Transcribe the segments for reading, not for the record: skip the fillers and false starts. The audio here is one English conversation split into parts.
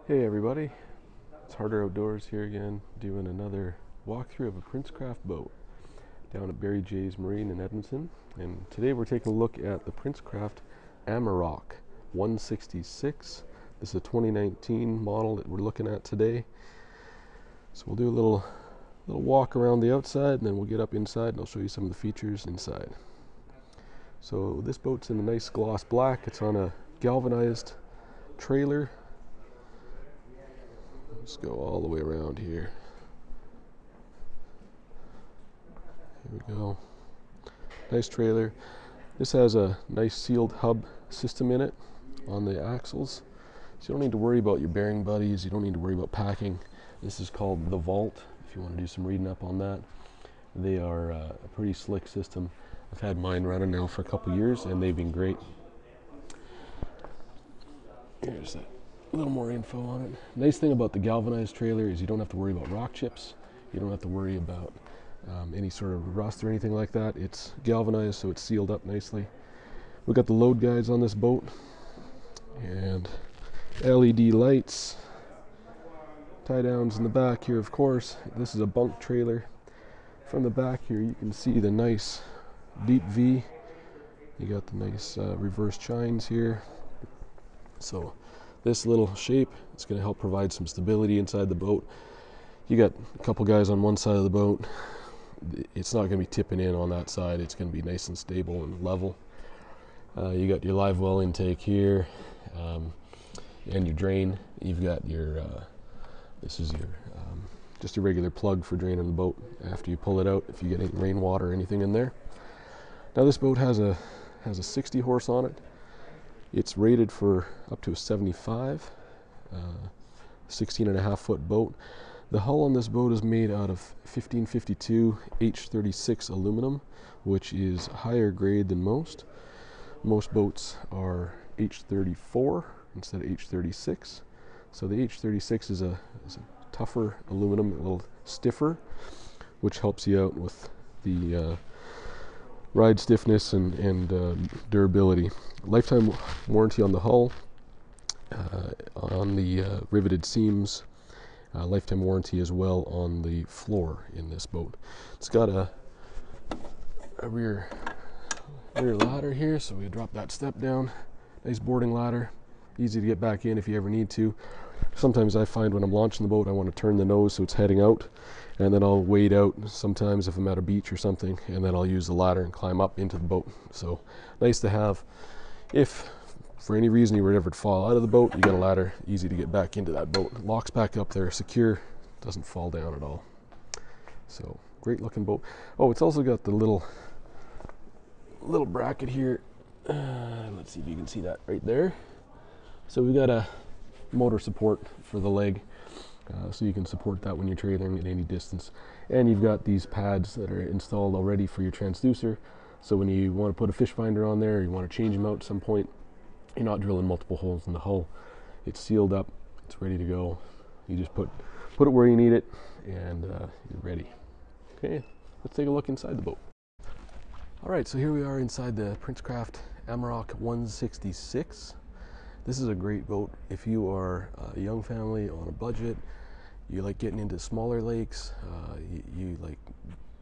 Hey everybody, it's Harder Outdoors here again, doing another walkthrough of a Princecraft boat down at Barry J's Marine in Edmonton. And today we're taking a look at the Princecraft Amarok 166. This is a 2019 model that we're looking at today. So we'll do a little walk around the outside, and then we'll get up inside and I'll show you some of the features inside. So this boat's in a nice gloss black. It's on a galvanized trailer. Let's go all the way around here. Here we go. Nice trailer. This has a nice sealed hub system in it on the axles. So you don't need to worry about your bearing buddies. You don't need to worry about packing. This is called the Vault, if you want to do some reading up on that. They are a pretty slick system. I've had mine running now for a couple years and they've been great. Here's that. A little more info on it. Nice thing about the galvanized trailer is you don't have to worry about rock chips. You don't have to worry about any sort of rust or anything like that. It's galvanized, so it's sealed up nicely. We've got the load guides on this boat and LED lights, tie downs in the back here. Of course, this is a bunk trailer. From the back here you can see the nice deep V. You got the nice reverse chines here. So this little shape, it's going to help provide some stability inside the boat. You got a couple guys on one side of the boat. It's not going to be tipping in on that side. It's going to be nice and stable and level. You got your live well intake here, and your drain. You've got your this is your just a regular plug for draining the boat after you pull it out if you get any rainwater or anything in there. Now this boat has a 60 horse on it. It's rated for up to a 75, 16.5 foot boat. The hull on this boat is made out of 1552 H36 aluminum, which is higher grade than most. Most boats are H34 instead of H36. So the H36 is a tougher aluminum, a little stiffer, which helps you out with the ride stiffness and durability. Lifetime warranty on the hull, on the riveted seams, lifetime warranty as well on the floor in this boat. It's got a rear ladder here, so we drop that step down. Nice boarding ladder, easy to get back in if you ever need to. Sometimes I find when I'm launching the boat I want to turn the nose so it's heading out, and then I'll wade out sometimes if I'm at a beach or something, and then I'll use the ladder and climb up into the boat. So nice to have. If for any reason you were ever to fall out of the boat, you got a ladder, easy to get back into that boat. Locks back up there, secure, doesn't fall down at all. So great looking boat. Oh, it's also got the little bracket here. Let's see if you can see that right there. So we got a motor support for the leg, so you can support that when you're trailering at any distance. And you've got these pads that are installed already for your transducer, so when you want to put a fish finder on there or you want to change them out at some point, you're not drilling multiple holes in the hull. It's sealed up, it's ready to go. You just put it where you need it, and you're ready. Okay, let's take a look inside the boat. Alright, so here we are inside the Princecraft Amarok 166. This is a great boat if you are a young family on a budget, you like getting into smaller lakes, you like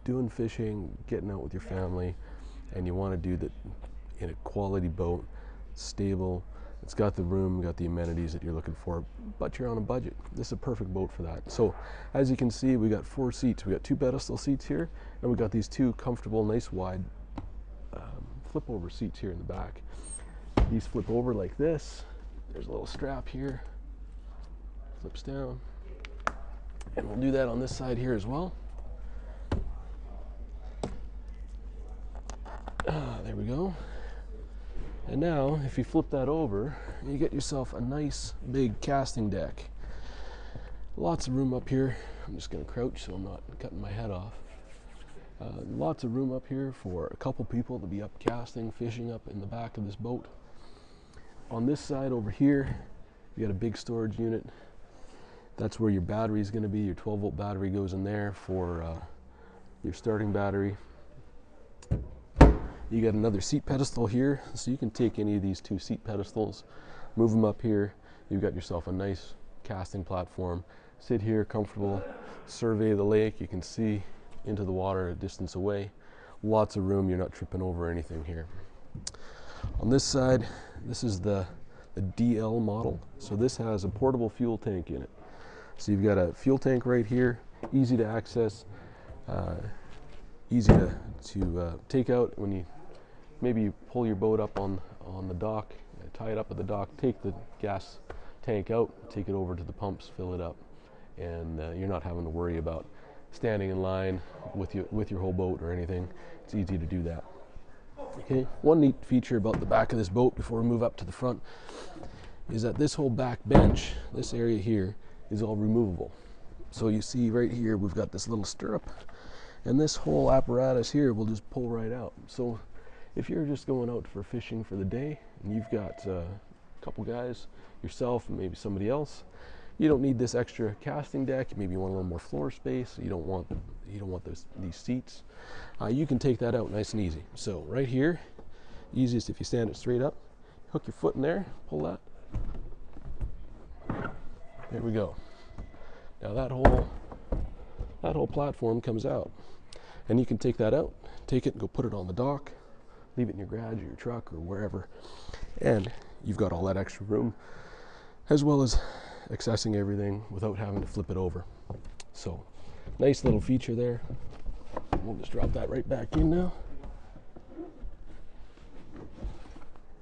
doing fishing, getting out with your family, and you want to do that in a quality boat, stable, it's got the room, got the amenities that you're looking for, but you're on a budget. This is a perfect boat for that. So as you can see, we got 4 seats. We got 2 pedestal seats here, and we got these 2 comfortable, nice wide flip over seats here in the back. These flip over like this. There's a little strap here, flips down, and we'll do that on this side here as well. There we go. And now if you flip that over, you get yourself a nice big casting deck. Lots of room up here. I'm just going to crouch so I'm not cutting my head off. Lots of room up here for a couple people to be up casting, fishing up in the back of this boat. On this side over here, you got a big storage unit. That's where your battery is going to be. Your 12-volt battery goes in there for your starting battery. You got another seat pedestal here, so you can take any of these 2 seat pedestals, move them up here. You've got yourself a nice casting platform. Sit here comfortable, survey the lake. You can see into the water a distance away. Lots of room, you're not tripping over anything here. On this side, this is the DL model. So this has a portable fuel tank in it. So you've got a fuel tank right here, easy to access, easy to take out when you maybe pull your boat up on the dock, tie it up at the dock, take the gas tank out, take it over to the pumps, fill it up, and you're not having to worry about standing in line with your whole boat or anything. It's easy to do that. Okay, one neat feature about the back of this boat before we move up to the front is that this whole back bench, this area here, is all removable. So you see right here we've got this little stirrup, and this whole apparatus here will just pull right out. So if you're just going out for fishing for the day and you've got a couple guys, yourself and maybe somebody else, you don't need this extra casting deck. Maybe you want a little more floor space. You don't want these seats. You can take that out nice and easy. So right here, easiest if you stand it straight up, hook your foot in there, pull that. There we go. Now that whole platform comes out, and you can take that out, take it and go put it on the dock, leave it in your garage or your truck or wherever, and you've got all that extra room, as well as accessing everything without having to flip it over. So nice little feature there. We'll just drop that right back in now.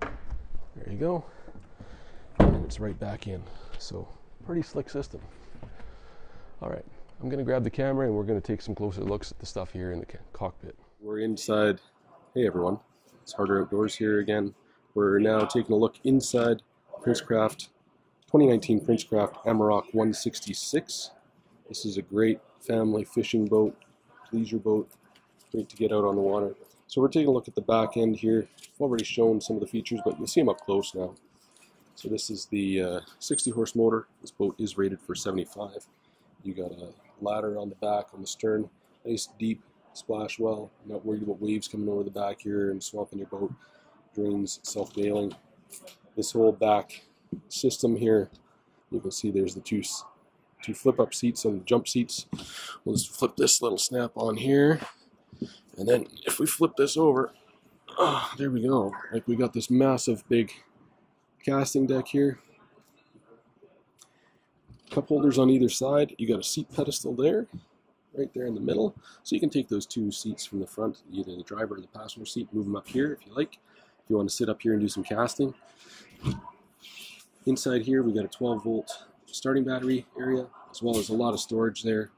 There you go. And it's right back in. So pretty slick system. All right, I'm gonna grab the camera and we're gonna take some closer looks at the stuff here in the cockpit. We're inside. Hey everyone, it's Harder Outdoors here again. We're now taking a look inside Princecraft 2019 Princecraft Amarok 166. This is a great family fishing boat, leisure boat, great to get out on the water. So we're taking a look at the back end here. I've already shown some of the features, but you'll see them up close now. So this is the 60 horse motor. This boat is rated for 75. You got a ladder on the back, on the stern, nice deep splash well. Not worried about waves coming over the back here and swamping your boat. Drains self-bailing. This whole back system here, you can see there's the two flip-up seats and jump seats. We'll just flip this little snap on here, and then if we flip this over, there we go. Like, we got this massive big casting deck here. Cup holders on either side. You got a seat pedestal there, right there in the middle. So you can take those two seats from the front, either the driver or the passenger seat, move them up here if you like. If you want to sit up here and do some casting. Inside here we got a 12-volt starting battery area, as well as a lot of storage there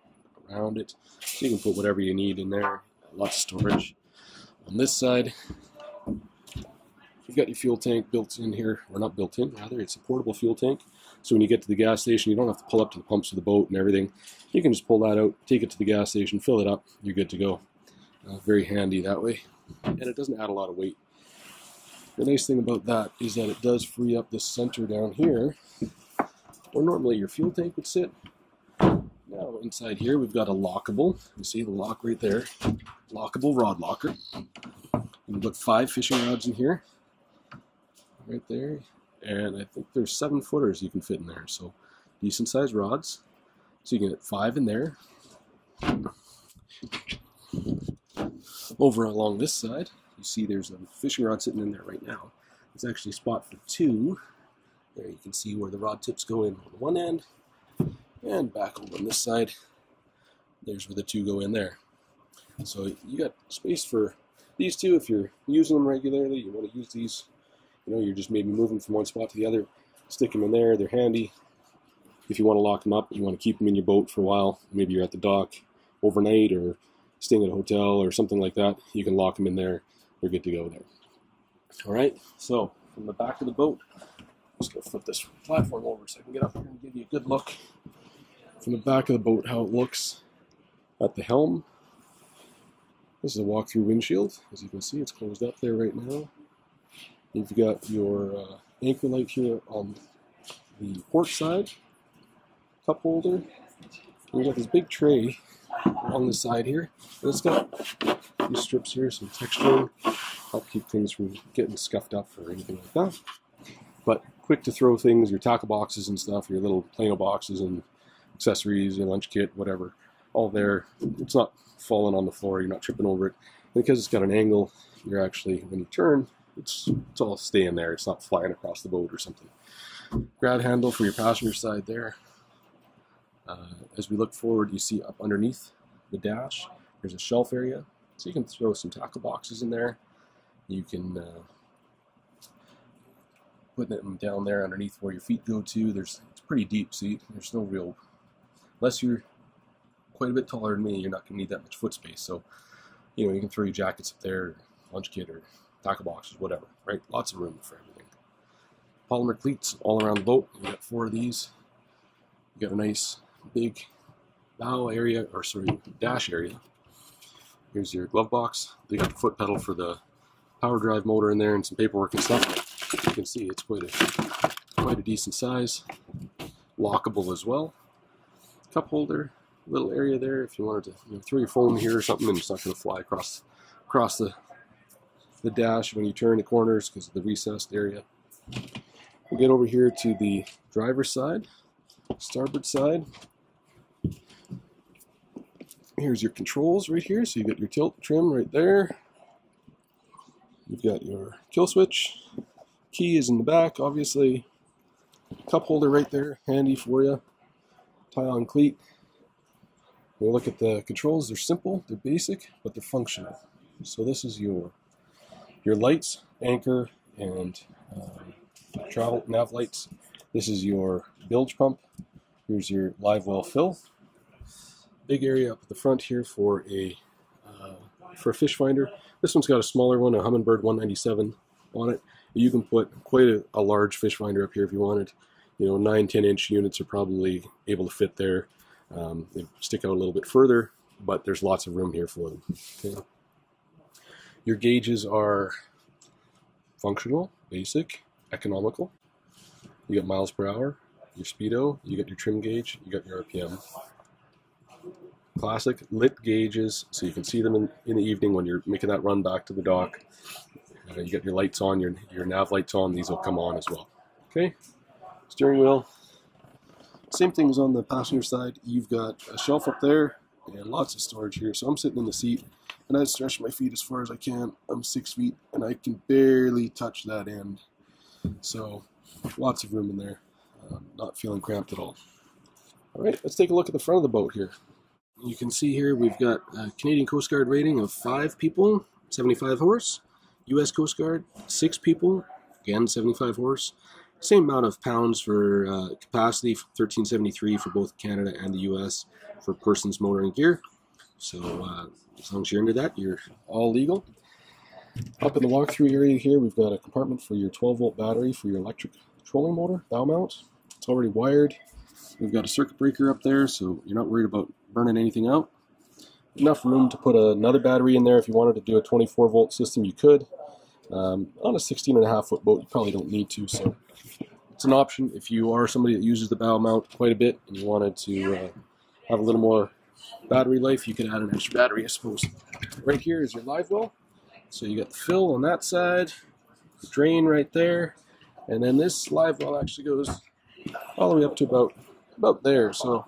around it. So you can put whatever you need in there. Lots of storage. On this side, you've got your fuel tank built in here, or not built in, rather, it's a portable fuel tank. So when you get to the gas station, you don't have to pull up to the pumps of the boat and everything. You can just pull that out, take it to the gas station, fill it up, you're good to go. Very handy that way. And it doesn't add a lot of weight. The nice thing about that is that it does free up this center down here, where normally your fuel tank would sit. Now inside here we've got a lockable, you see the lock right there, lockable rod locker. You've got 5 fishing rods in here, right there, and I think there's 7 footers you can fit in there, so decent sized rods. So you can get 5 in there. Over along this side, you see there's a fishing rod sitting in there right now. It's actually a spot for 2. There you can see where the rod tips go in on one end, and back over on this side, there's where the 2 go in there. So you got space for these 2 if you're using them regularly. You want to use these, you know, you're just maybe moving from one spot to the other. Stick them in there, they're handy. If you want to lock them up, you want to keep them in your boat for a while, maybe you're at the dock overnight or staying at a hotel or something like that, you can lock them in there. You're good to go there. All right, so from the back of the boat, I'm just going to flip this platform over so I can get up here and give you a good look from the back of the boat, how it looks at the helm. This is a walk-through windshield. As you can see, it's closed up there right now. You've got your anchor light here on the port side, cup holder. And you've got this big tray on the side here. And it's got these strips here, some texturing, help keep things from getting scuffed up or anything like that. But quick to throw things, your tackle boxes and stuff, your little Plano boxes and accessories, your lunch kit, whatever, all there. It's not falling on the floor, you're not tripping over it. And because it's got an angle, you're actually, when you turn, it's all staying there. It's not flying across the boat or something. Grab handle for your passenger side there. As we look forward, you see up underneath the dash, there's a shelf area. So you can throw some tackle boxes in there. You can put them down there underneath where your feet go to. It's pretty deep, so there's no real, unless you're quite a bit taller than me, you're not going to need that much foot space. So, you know, you can throw your jackets up there, lunch kit or tackle boxes, whatever, right? Lots of room for everything. Polymer cleats all around the boat. You got 4 of these. You got a nice big bow area, or sorry, dash area. Here's your glove box. They got the foot pedal for the power drive motor in there and some paperwork and stuff. You can see it's quite a decent size. Lockable as well. Cup holder, little area there if you wanted to throw your phone here or something, and it's not going to fly across the dash when you turn the corners because of the recessed area. We'll get over here to the driver's side, starboard side. Here's your controls right here. So you got your tilt trim right there. You've got your kill switch. Key is in the back, obviously. Cup holder right there, handy for you. Tie-on cleat. When we look at the controls, they're simple, they're basic, but they're functional. So this is your lights, anchor, and travel nav lights. This is your bilge pump. Here's your live well fill. Big area up at the front here for a fish finder. This one's got a smaller one, a Humminbird 197 on it. You can put quite a large fish finder up here if you wanted. You know, 9-10 inch units are probably able to fit there. They stick out a little bit further, but there's lots of room here for them. Okay. Your gauges are functional, basic, economical. You got miles per hour, your speedo, you got your trim gauge, you got your RPM. Classic lit gauges, so you can see them in the evening when you're making that run back to the dock. You got your lights on, your nav lights on, these will come on as well. Okay, steering wheel. Same thing as on the passenger side. You've got a shelf up there and lots of storage here. So I'm sitting in the seat and I stretch my feet as far as I can. I'm 6 feet and I can barely touch that end. So lots of room in there. Not feeling cramped at all. All right, let's take a look at the front of the boat here. You can see here we've got a Canadian Coast Guard rating of 5 people, 75 horse. U.S. Coast Guard, 6 people, again 75 horse. Same amount of pounds for capacity, 1373 for both Canada and the U.S. for persons, motor, and gear. So as long as you're into that, you're all legal. Up in the walkthrough area here, we've got a compartment for your 12-volt battery for your electric trolling motor, bow mount. It's already wired. We've got a circuit breaker up there, so you're not worried about burning anything out. Enough room to put another battery in there. If you wanted to do a 24-volt system, you could. On a 16.5-foot boat, you probably don't need to, so it's an option. If you are somebody that uses the bow mount quite a bit and you wanted to have a little more battery life, you could add an extra battery, I suppose. Right here is your live well. So you got the fill on that side, the drain right there, and then this live well actually goes all the way up to about there, so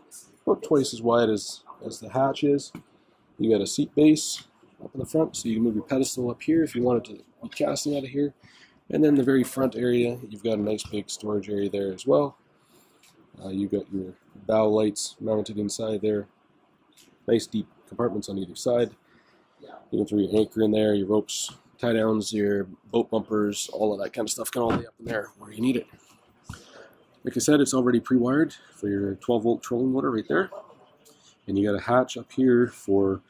about twice as wide as the hatch is. You got a seat base up in the front, so you can move your pedestal up here if you wanted to be casting out of here. And then the very front area, you've got a nice big storage area there as well. You've got your bow lights mounted inside there. Nice deep compartments on either side. You can throw your anchor in there, your ropes, tie downs, your boat bumpers, all of that kind of stuff can all be up in there where you need it. Like I said, it's already pre-wired for your 12-volt trolling motor right there. And you got a hatch up here for,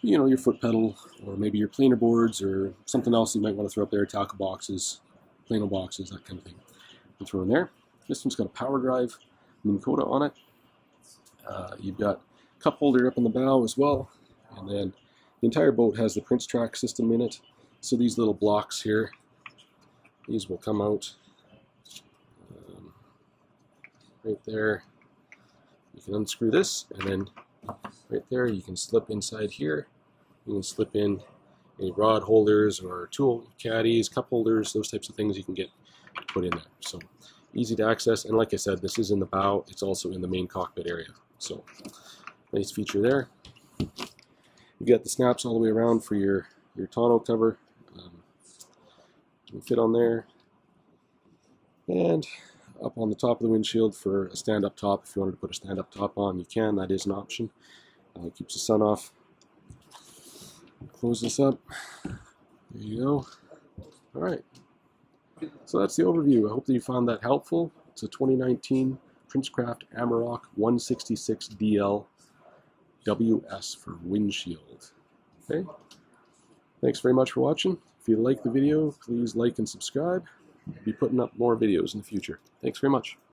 you know, your foot pedal, or maybe your planer boards, or something else you might want to throw up there, tackle boxes, plano boxes, that kind of thing. You throw in there. This one's got a power drive Minn Kota on it. You've got a cup holder up in the bow as well. And then the entire boat has the Princecraft system in it. So these little blocks here, these will come out right there. You can unscrew this, and then right there you can slip inside here. You can slip in any rod holders or tool caddies, cup holders, those types of things you can get put in there. So easy to access, and like I said, this is in the bow. It's also in the main cockpit area. So nice feature there. You got the snaps all the way around for your tonneau cover. Can fit on there, and up on the top of the windshield for a stand-up top. If you wanted to put a stand-up top on, you can. That is an option. Keeps the sun off. Close this up. There you go. All right. So that's the overview. I hope that you found that helpful. It's a 2019 Princecraft Amarok 166DL WS for windshield. Okay. Thanks very much for watching. If you like the video, please like and subscribe. I'll be putting up more videos in the future. Thanks very much.